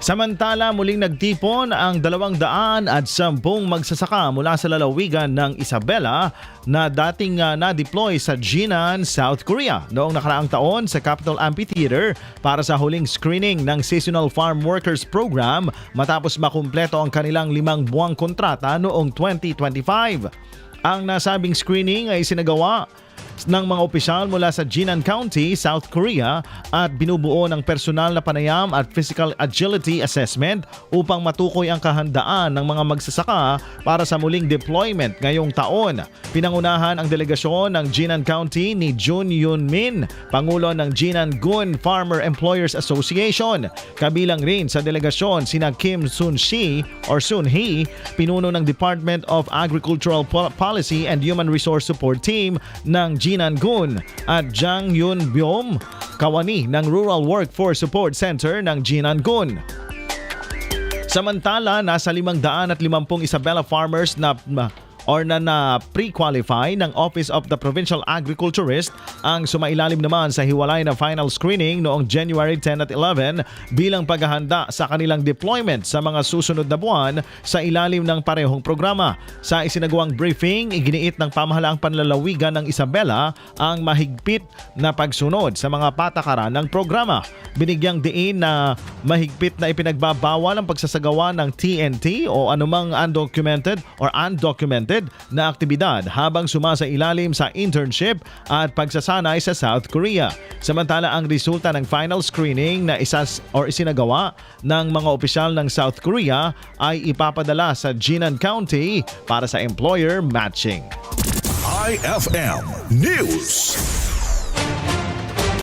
Samantala, muling nagtipon ang 210 magsasaka mula sa lalawigan ng Isabela na dating na-deploy sa Jinan, South Korea noong nakaraang taon sa Capitol Amphitheater para sa huling screening ng Seasonal Farm Workers Program matapos makumpleto ang kanilang 5 buwang kontrata noong 2025. Ang nasabing screening ay sinagawa ng mga opisyal mula sa Jinan County, South Korea at binubuo ng personal na panayam at physical agility assessment upang matukoy ang kahandaan ng mga magsasaka para sa muling deployment ngayong taon. Pinangunahan ang delegasyon ng Jinan County ni Jun Yun Min, Pangulo ng Jinan-gun Farmer Employers Association. Kabilang rin sa delegasyon sina Kim Sun-shi or Sun-hee, pinuno ng Department of Agricultural Policy and Human Resource Support Team ng Jinan-gun at Jang Yun-byom, kawani ng Rural Workforce Support Center ng Jinan-gun. Samantala, nasa 550 Isabela farmers na pre-qualify ng Office of the Provincial Agriculturist ang sumailalim naman sa hiwalay na final screening noong January 10 at 11 bilang paghahanda sa kanilang deployment sa mga susunod na buwan sa ilalim ng parehong programa. Sa isinagawang briefing, iginiit ng pamahalaang panlalawigan ng Isabela ang mahigpit na pagsunod sa mga patakaran ng programa. Binigyang diin na mahigpit na ipinagbabawal ang pagsasagawa ng TNT o anumang undocumented na aktibidad habang sumasailalim sa internship at pagsasanay sa South Korea. Samantala, ang resulta ng final screening na isinagawa ng mga opisyal ng South Korea ay ipapadala sa Jinan County para sa employer matching. IFM News.